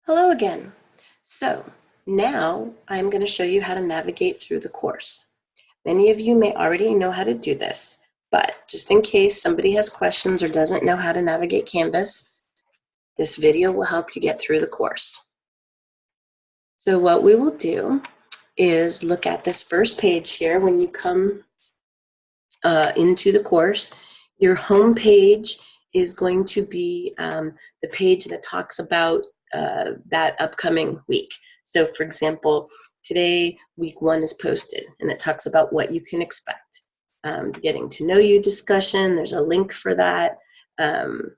Hello again. So now I'm going to show you how to navigate through the course. Many of you may already know how to do this, but just in case somebody has questions or doesn't know how to navigate Canvas, this video will help you get through the course. So what we will do is look at this first page here. When you come into the course, your home page is going to be the page that talks about that upcoming week. So for example, today week 1 is posted and it talks about what you can expect. Getting to know you discussion, there's a link for that, and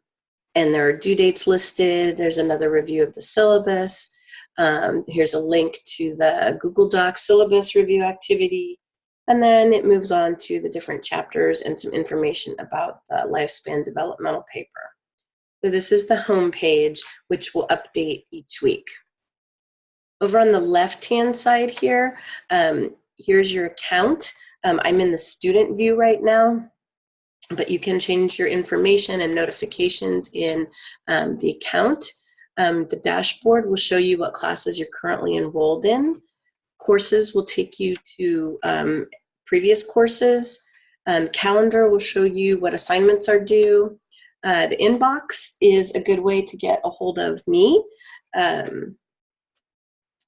there are due dates listed. There's another review of the syllabus. Here's a link to the Google Docs syllabus review activity. And then it moves on to the different chapters and some information about the lifespan developmental paper. So this is the home page, which will update each week. Over on the left-hand side here, here's your account. I'm in the student view right now, but you can change your information and notifications in the account. The dashboard will show you what classes you're currently enrolled in. Courses will take you to previous courses. Calendar will show you what assignments are due. The inbox is a good way to get a hold of me.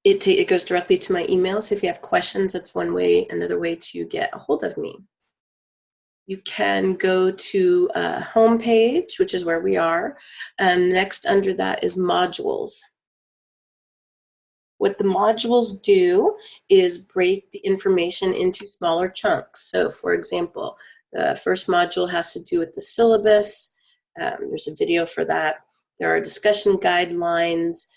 It goes directly to my email, so if you have questions, that's one way. Another way to get a hold of me. You can go to home page, which is where we are. Next under that is modules. What the modules do is break the information into smaller chunks. So for example, the first module has to do with the syllabus. There's a video for that. There are discussion guidelines.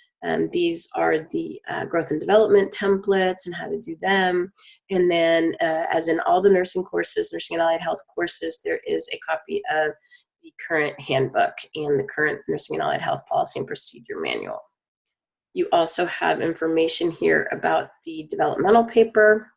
These are the growth and development templates and how to do them. And then as in all the nursing courses, nursing and allied health courses, there is a copy of the current handbook and the current nursing and allied health policy and procedure manual. You also have information here about the developmental paper,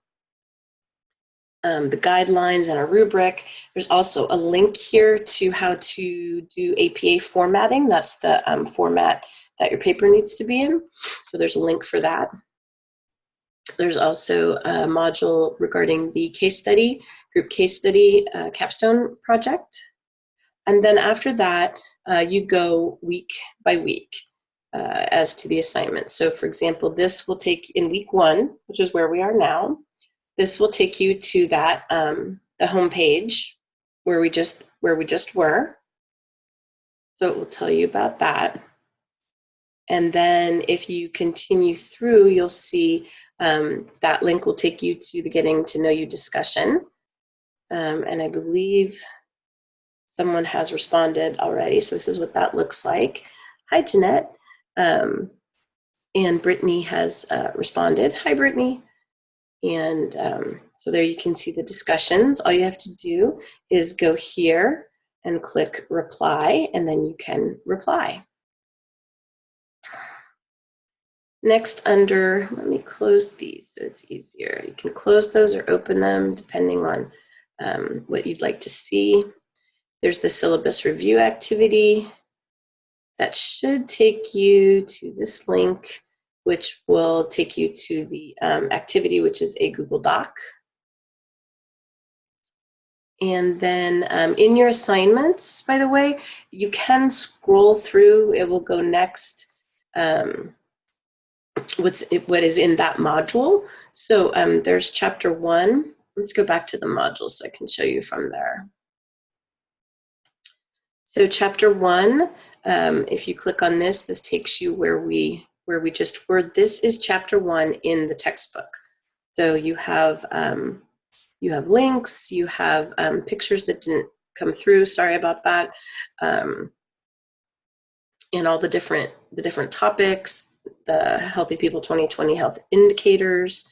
the guidelines and a rubric. There's also a link here to how to do APA formatting. That's the format that your paper needs to be in. So there's a link for that. There's also a module regarding the case study, group case study capstone project. And then after that, you go week by week. As to the assignment. So for example, this will take in week 1, which is where we are now. This will take you to that the home page where we just were. So it will tell you about that. And then if you continue through, you'll see that link will take you to the getting to know you discussion. And I believe someone has responded already. So this is what that looks like. Hi, Jeanette. And Brittany has responded. Hi, Brittany. And so there you can see the discussions. All you have to do is go here and click reply, and then you can reply. Next under, let me close these so it's easier. You can close those or open them depending on what you'd like to see. There's the syllabus review activity. That should take you to this link, which will take you to the activity, which is a Google Doc. And then in your assignments, by the way, you can scroll through. It will go next what is in that module. So there's chapter 1. Let's go back to the module so I can show you from there. So chapter 1, if you click on this, this takes you where we just were. This is chapter 1 in the textbook. So you have links, you have pictures that didn't come through. Sorry about that. And all the different topics, the Healthy People 2020 health indicators,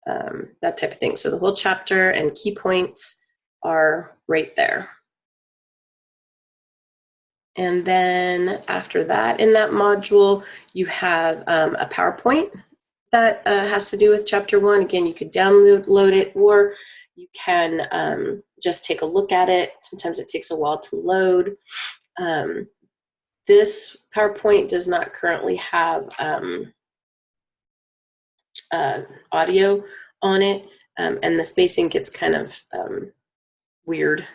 that type of thing. So the whole chapter and key points are right there. And then after that, in that module, you have a PowerPoint that has to do with chapter 1. Again, you could download it, or you can just take a look at it. Sometimes it takes a while to load. This PowerPoint does not currently have audio on it, and the spacing gets kind of weird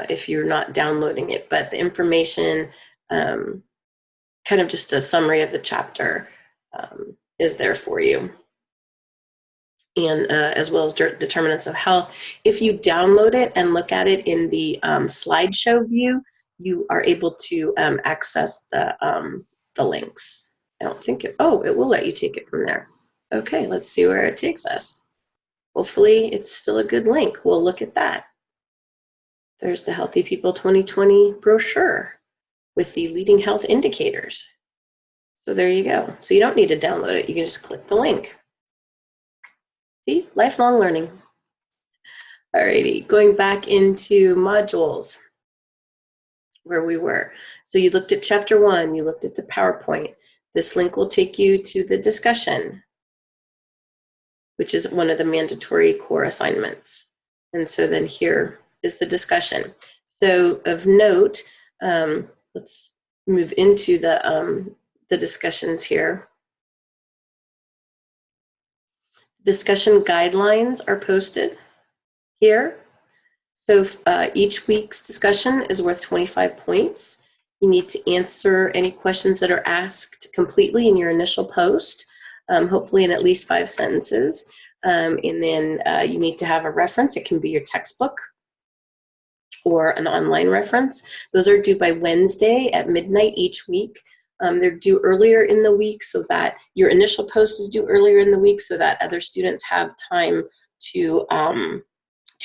if you're not downloading it, but the information, kind of just a summary of the chapter, is there for you. And as well as determinants of health. If you download it and look at it in the slideshow view, you are able to access the links. I don't think it will let you take it from there. Okay, let's see where it takes us. Hopefully it's still a good link. We'll look at that. There's the Healthy People 2020 brochure with the leading health indicators. So there you go. So you don't need to download it. You can just click the link. See, lifelong learning. Alrighty, going back into modules where we were. So you looked at chapter 1, you looked at the PowerPoint. This link will take you to the discussion, which is one of the mandatory core assignments. And so then here is the discussion. So of note, let's move into the discussions here. Discussion guidelines are posted here. So each week's discussion is worth 25 points. You need to answer any questions that are asked completely in your initial post, hopefully in at least 5 sentences. And then you need to have a reference. It can be your textbook or an online reference. Those are due by Wednesday at midnight each week. They're due earlier in the week so that your initial post is due earlier in the week so that other students have time to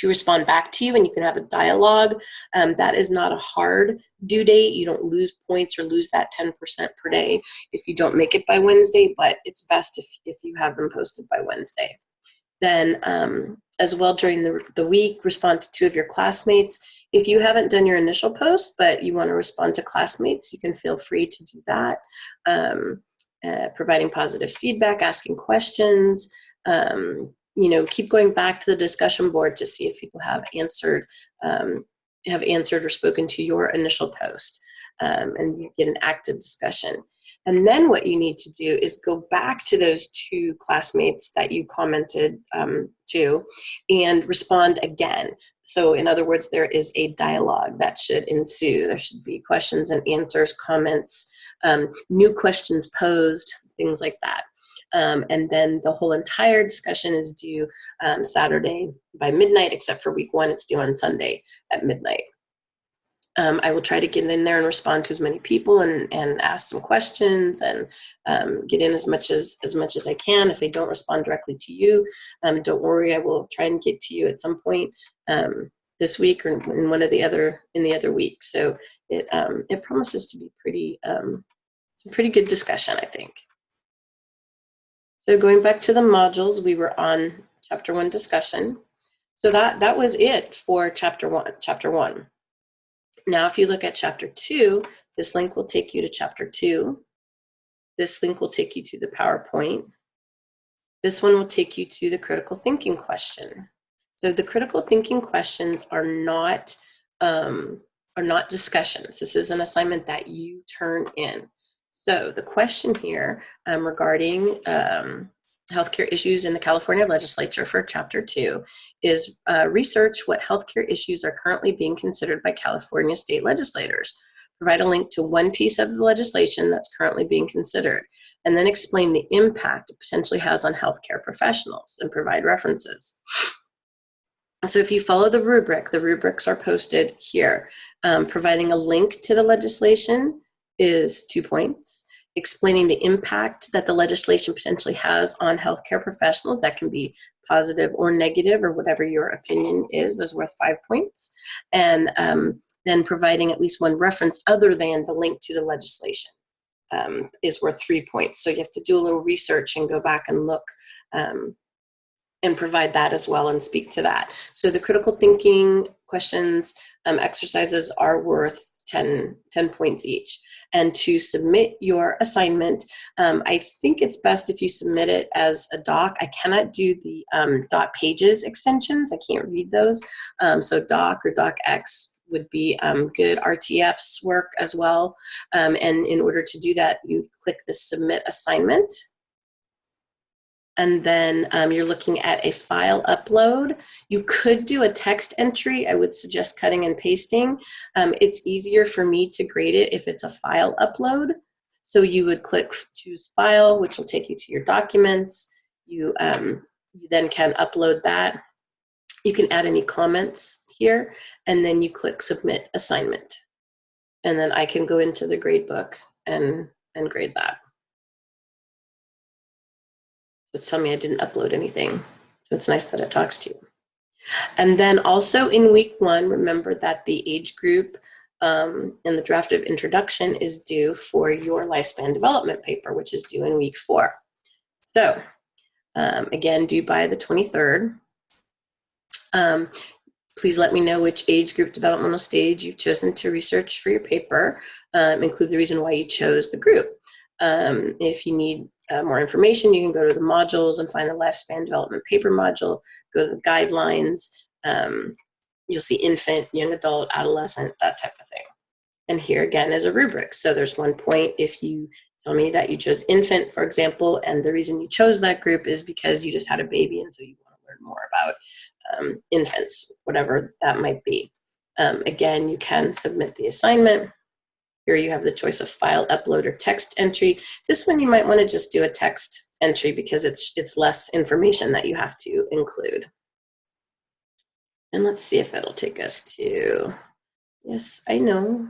respond back to you and you can have a dialogue. That is not a hard due date. You don't lose points or lose that 10% per day if you don't make it by Wednesday, but it's best if you have them posted by Wednesday. Then as well during the week, respond to 2 of your classmates. If you haven't done your initial post, but you want to respond to classmates, you can feel free to do that. Providing positive feedback, asking questions, keep going back to the discussion board to see if people have answered or spoken to your initial post, and you get an active discussion. And then what you need to do is go back to those 2 classmates that you commented to and respond again. So in other words, there is a dialogue that should ensue. There should be questions and answers, comments, new questions posed, things like that. And then the whole entire discussion is due Saturday by midnight, except for week 1, it's due on Sunday at midnight. I will try to get in there and respond to as many people and ask some questions and get in as much as I can. If I don't respond directly to you, don't worry, I will try and get to you at some point this week or in the other week. So it promises to be some pretty good discussion, I think. So going back to the modules, we were on chapter 1 discussion. So that was it for chapter 1. Now, if you look at chapter 2, this link will take you to chapter 2. This link will take you to the PowerPoint. This one will take you to the critical thinking question. So the critical thinking questions are not discussions. This is an assignment that you turn in. So the question here regarding healthcare issues in the California legislature for chapter 2 is research what healthcare issues are currently being considered by California state legislators. Provide a link to one piece of the legislation that's currently being considered, and then explain the impact it potentially has on healthcare professionals and provide references. So if you follow the rubrics are posted here. Providing a link to the legislation is 2 points. Explaining the impact that the legislation potentially has on healthcare professionals, that can be positive or negative or whatever your opinion is worth 5 points. And then providing at least one reference other than the link to the legislation is worth 3 points. So you have to do a little research and go back and look and provide that as well and speak to that. So the critical thinking questions, exercises are worth 10 points each. And to submit your assignment, I think it's best if you submit it as a doc. I cannot do the dot pages extensions. I can't read those. So doc or docx would be good. RTF's work as well. And in order to do that, you click the Submit Assignment. And then you're looking at a file upload. You could do a text entry. I would suggest cutting and pasting. It's easier for me to grade it if it's a file upload. So you would click Choose File, which will take you to your documents. You then can upload that. You can add any comments here, and then you click Submit Assignment. And then I can go into the gradebook and grade that. It's telling me I didn't upload anything. So it's nice that it talks to you. And then also in week 1, remember that the age group in the draft of introduction is due for your lifespan development paper, which is due in week 4. So again, due by the 23rd. Please let me know which age group developmental stage you've chosen to research for your paper. Include the reason why you chose the group. If you need more information, you can go to the modules and find the lifespan development paper module, go to the guidelines. You'll see infant, young adult, adolescent, that type of thing. And here again is a rubric. So there's 1 point if you tell me that you chose infant, for example, and the reason you chose that group is because you just had a baby and so you want to learn more about infants, whatever that might be. Again, you can submit the assignment. Here you have the choice of file upload or text entry. This one you might want to just do a text entry because it's less information that you have to include. And let's see if it'll take us to, yes, I know.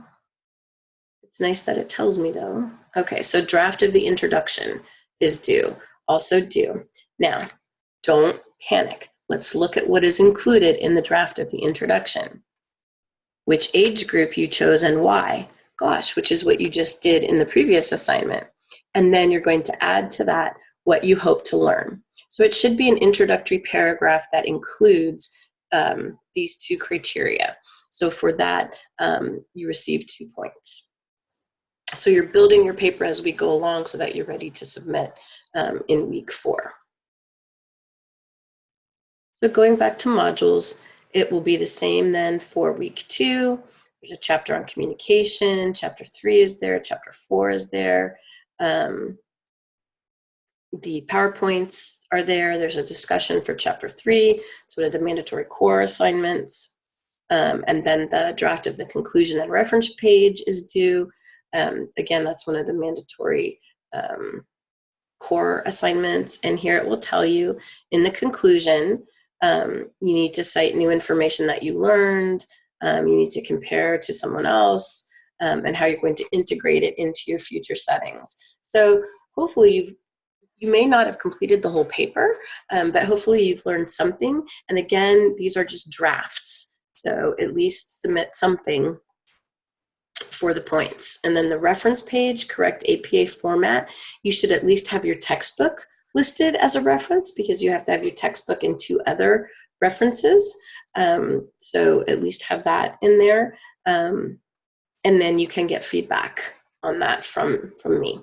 It's nice that it tells me though. Okay, so draft of the introduction is due, also due. Now, don't panic. Let's look at what is included in the draft of the introduction. Which age group you chose and why. Gosh, which is what you just did in the previous assignment. And then you're going to add to that what you hope to learn. So it should be an introductory paragraph that includes these 2 criteria. So for that, you receive 2 points. So you're building your paper as we go along so that you're ready to submit in week 4. So going back to modules, it will be the same then for week 2. There's a chapter on communication, chapter 3 is there, chapter 4 is there. The PowerPoints are there. There's a discussion for chapter 3. It's one of the mandatory core assignments. And then the draft of the conclusion and reference page is due. Again, that's one of the mandatory core assignments. And here it will tell you in the conclusion, you need to cite new information that you learned. You need to compare to someone else and how you're going to integrate it into your future settings. So hopefully you may not have completed the whole paper, but hopefully you've learned something. And again, these are just drafts. So at least submit something for the points. And then the reference page, correct APA format. You should at least have your textbook listed as a reference because you have to have your textbook and 2 other references. So at least have that in there. And then you can get feedback on that from me.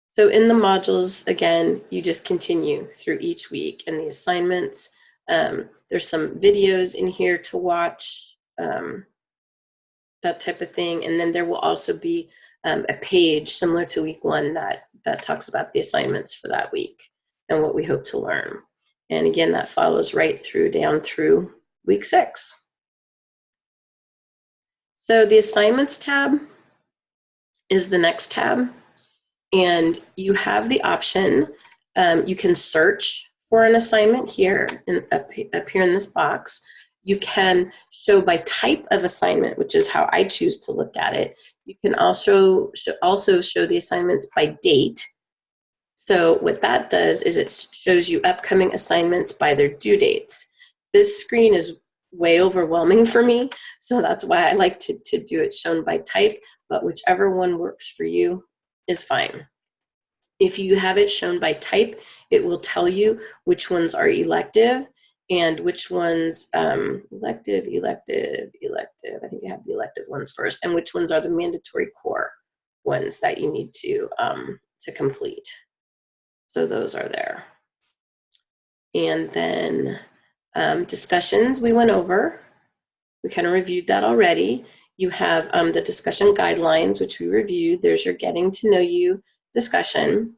So in the modules, again, you just continue through each week. And the assignments, there's some videos in here to watch, that type of thing. And then there will also be a page similar to week 1 that talks about the assignments for that week and what we hope to learn. And again, that follows right through down through week 6. So the assignments tab is the next tab. And you have the option, you can search for an assignment here, up here in this box. You can show by type of assignment, which is how I choose to look at it. You can also show the assignments by date. So what that does is it shows you upcoming assignments by their due dates. This screen is way overwhelming for me, so that's why I like to do it shown by type, but whichever one works for you is fine. If you have it shown by type, it will tell you which ones are elective and which ones, elective, I think you have the elective ones first, and which ones are the mandatory core ones that you need to complete. So those are there. And then Discussions we went over. We kind of reviewed that already. You have the discussion guidelines, which we reviewed. There's your getting to know you discussion.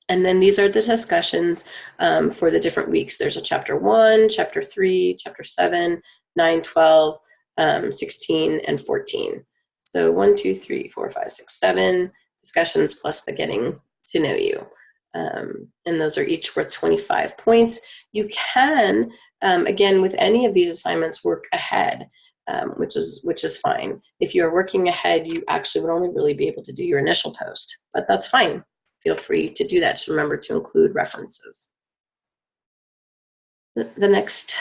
And then these are the discussions for the different weeks. There's a chapter 1, chapter 3, chapter 7, 9, 12, 16, and 14. So 1, 2, 3, 4, 5, 6, 7 discussions plus the getting to know you. And those are each worth 25 points. You can, again, with any of these assignments, work ahead, which is fine. If you're working ahead, you actually would only really be able to do your initial post, but that's fine. Feel free to do that. Just remember to include references. The next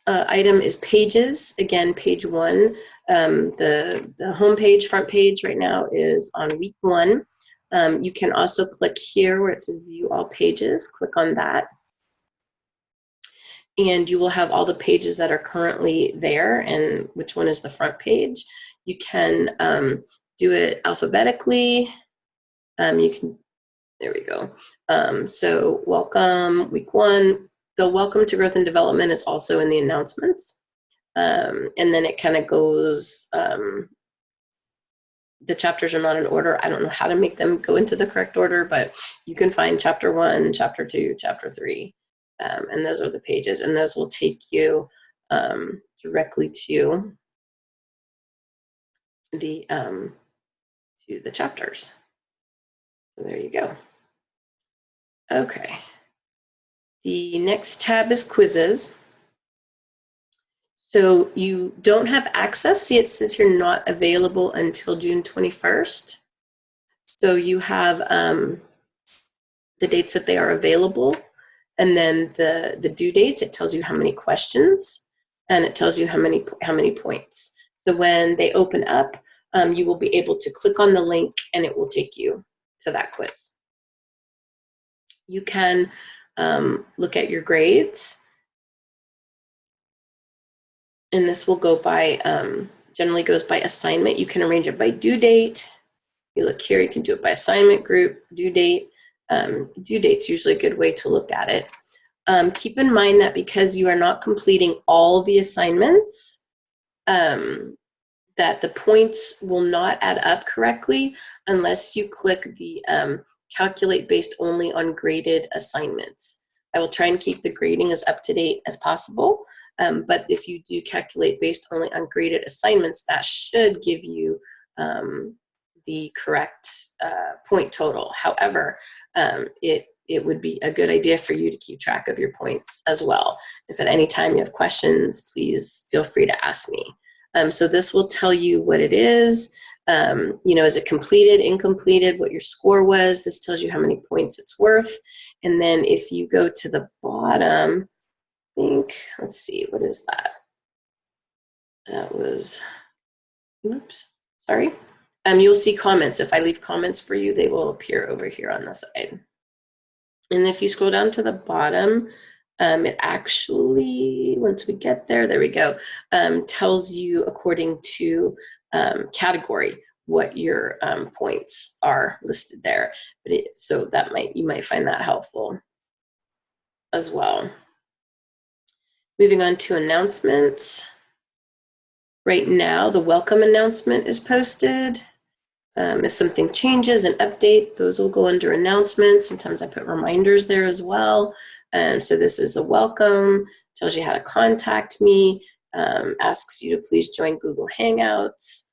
item is pages. Again, page 1. The home page, front page right now is on week 1. You can also click here where it says view all pages. Click on that. And you will have all the pages that are currently there and which one is the front page. You can do it alphabetically. You can, there we go. So welcome, week 1. The welcome to growth and development is also in the announcements. And then it kind of goes, the chapters are not in order. I don't know how to make them go into the correct order, but you can find chapter 1, chapter 2, chapter 3. And those are the pages, and those will take you directly to the chapters. So there you go. Okay. The next tab is quizzes. So you don't have access. See, it says here not available until June 21st. So you have the dates that they are available, and then the due dates. It tells you how many questions, and it tells you how many points. So when they open up, you will be able to click on the link, and it will take you to that quiz. You can look at your grades, and this will go by, generally goes by assignment. You can arrange it by due date. You look here, you can do it by assignment group, due date. Due date's usually a good way to look at it. Keep in mind that because you are not completing all the assignments, that the points will not add up correctly unless you click the calculate based only on graded assignments. I will try and keep the grading as up to date as possible, but if you do calculate based only on graded assignments, that should give you the correct point total. However, it would be a good idea for you to keep track of your points as well. If at any time you have questions, please feel free to ask me. So this will tell you what it is. Is it completed, incompleted, what your score was. This tells you how many points it's worth. And then if you go to the bottom, I think, let's see, what is that? That was, oops, sorry. You'll see comments. If I leave comments for you, they will appear over here on the side. And if you scroll down to the bottom, it actually, once we get there we go, tells you according to category what your points are listed there. So that you might find that helpful as well. Moving on to announcements. Right now, the welcome announcement is posted. If something changes, an update, those will go under announcements. Sometimes I put reminders there as well. So this is a welcome, tells you how to contact me, asks you to please join Google Hangouts,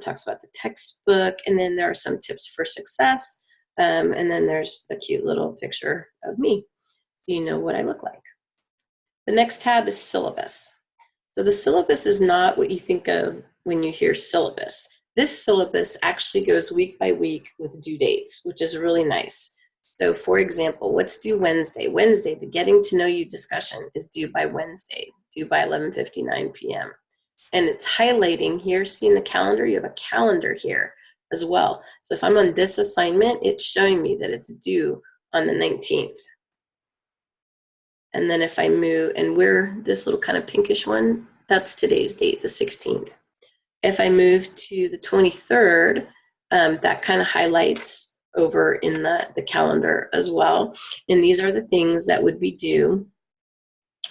talks about the textbook, and then there are some tips for success. And then there's a cute little picture of me, so you know what I look like. The next tab is syllabus. So the syllabus is not what you think of when you hear syllabus. This syllabus actually goes week by week with due dates, which is really nice. So for example, what's due Wednesday? Wednesday, the getting to know you discussion is due by Wednesday, due by 11:59 p.m. And it's highlighting here, see in the calendar, you have a calendar here as well. So if I'm on this assignment, it's showing me that it's due on the 19th. And then if I move, and we're this little kind of pinkish one, that's today's date, the 16th. If I move to the 23rd, that kind of highlights over in the calendar as well. And these are the things that would be due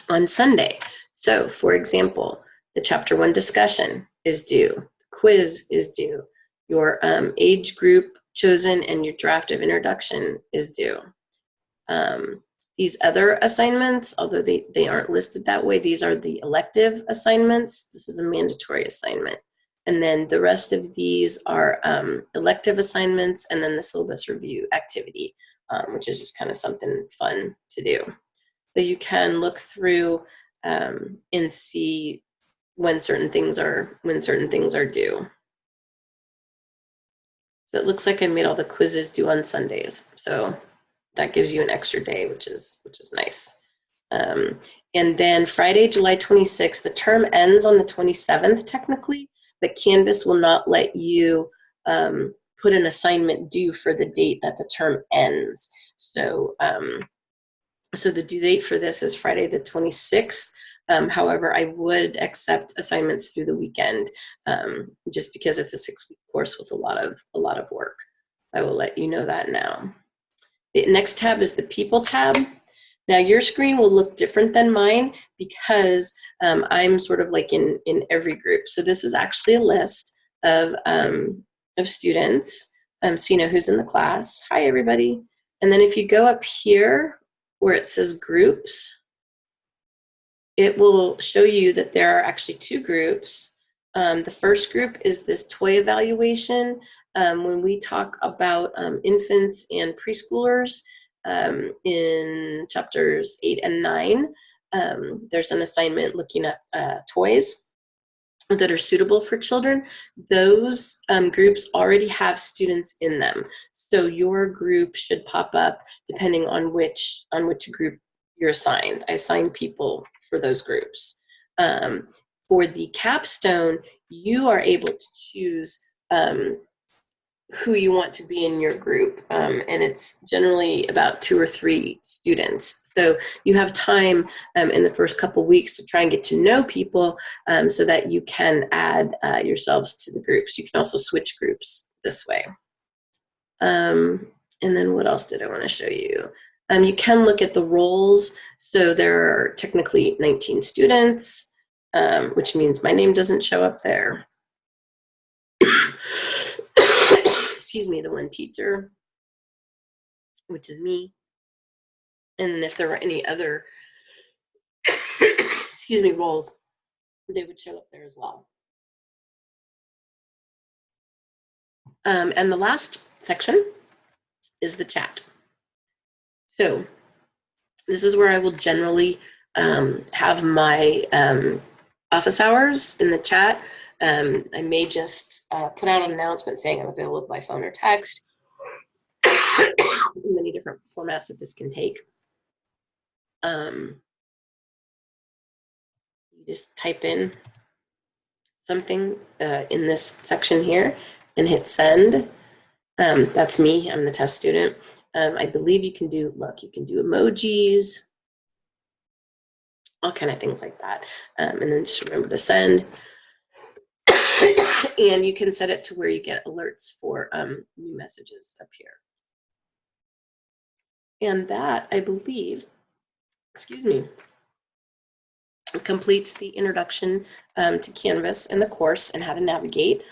on Sunday. So, for example, the chapter 1 discussion is due, the quiz is due, your age group chosen and your draft of introduction is due. These other assignments, although they aren't listed that way, these are the elective assignments. This is a mandatory assignment. And then the rest of these are elective assignments, and then the syllabus review activity, which is just kind of something fun to do. So you can look through and see when certain things are due. So it looks like I made all the quizzes due on Sundays. So that gives you an extra day, which is nice. And then Friday, July 26th, the term ends on the 27th technically, but Canvas will not let you put an assignment due for the date that the term ends. So, so the due date for this is Friday the 26th. However, I would accept assignments through the weekend, just because it's a 6-week course with a lot of work. I will let you know that now. The next tab is the People tab. Now your screen will look different than mine because I'm sort of like in every group. So this is actually a list of students, so you know who's in the class. Hi, everybody. And then if you go up here where it says groups, it will show you that there are actually 2 groups. The first group is this toy evaluation. When we talk about infants and preschoolers in chapters 8 and 9, there's an assignment looking at toys that are suitable for children. Those groups already have students in them. So your group should pop up depending on which group you're assigned. I assign people for those groups. For the capstone, you are able to choose who you want to be in your group, and it's generally about 2 or 3 students. So you have time in the first couple weeks to try and get to know people, so that you can add yourselves to the groups. You can also switch groups this way. And then what else did I want to show you? You can look at the roles. So there are technically 19 students, which means my name doesn't show up there. Excuse me, the 1 teacher, which is me. And then if there were any other, excuse me, roles, they would show up there as well. And the last section is the chat. So this is where I will generally have my office hours in the chat. I may just put out an announcement saying I'm available by phone or text. Many different formats that this can take. You just type in something in this section here and hit send. That's me. I'm the test student. I believe you can do emojis, all kind of things like that. And then just remember to send. And you can set it to where you get alerts for new messages up here. And that, I believe, excuse me, completes the introduction to Canvas and the course and how to navigate.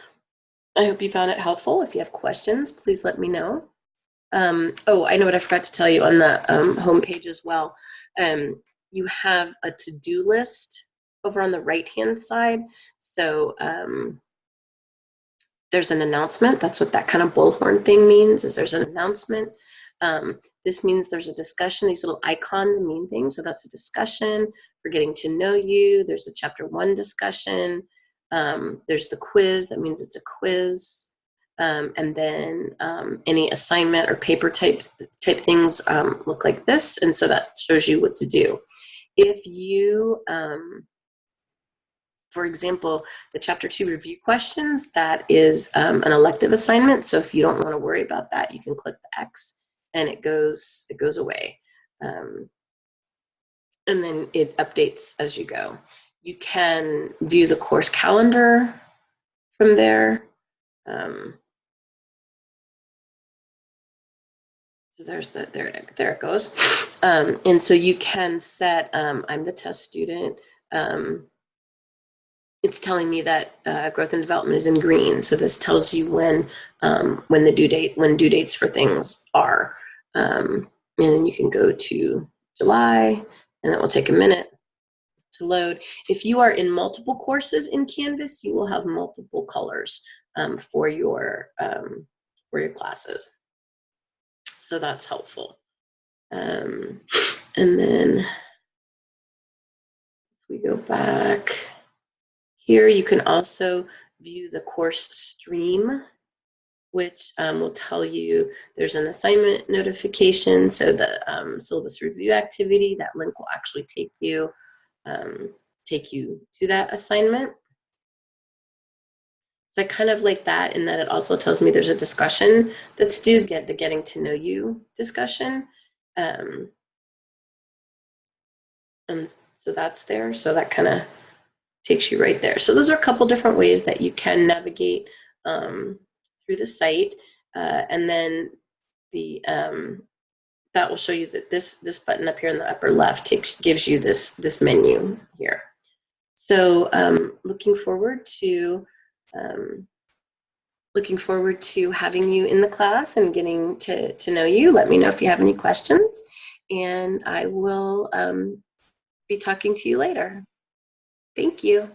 I hope you found it helpful. If you have questions, please let me know. Oh, I know what I forgot to tell you on the homepage as well. You have a to-do list over on the right-hand side. So there's an announcement. That's what that kind of bullhorn thing means, is there's an announcement. This means there's a discussion. These little icons mean things. So that's a discussion for getting to know you. There's the chapter 1 discussion. There's the quiz. That means it's a quiz. And then any assignment or paper type things look like this. And so that shows you what to do. If you, for example, the chapter 2 review questions, that is an elective assignment. So if you don't want to worry about that, you can click the X and it goes away. And then it updates as you go. You can view the course calendar from there. So there's the, there it goes. And so you can set, I'm the test student. It's telling me that growth and development is in green. So this tells you when the when due dates for things are. And then you can go to July, and it will take a minute to load. If you are in multiple courses in Canvas, you will have multiple colors for your classes. So that's helpful. And then if we go back here, you can also view the course stream, which will tell you there's an assignment notification. So the syllabus review activity, that link will actually take you to that assignment. So I kind of like that in that it also tells me there's a discussion that's due, the getting to know you discussion. And so that's there. So that kind of takes you right there. So those are a couple different ways that you can navigate through the site. And then the that will show you that this button up here in the upper left gives you this menu here. So looking forward to having you in the class and getting to know you. Let me know if you have any questions, and I will be talking to you later. Thank you.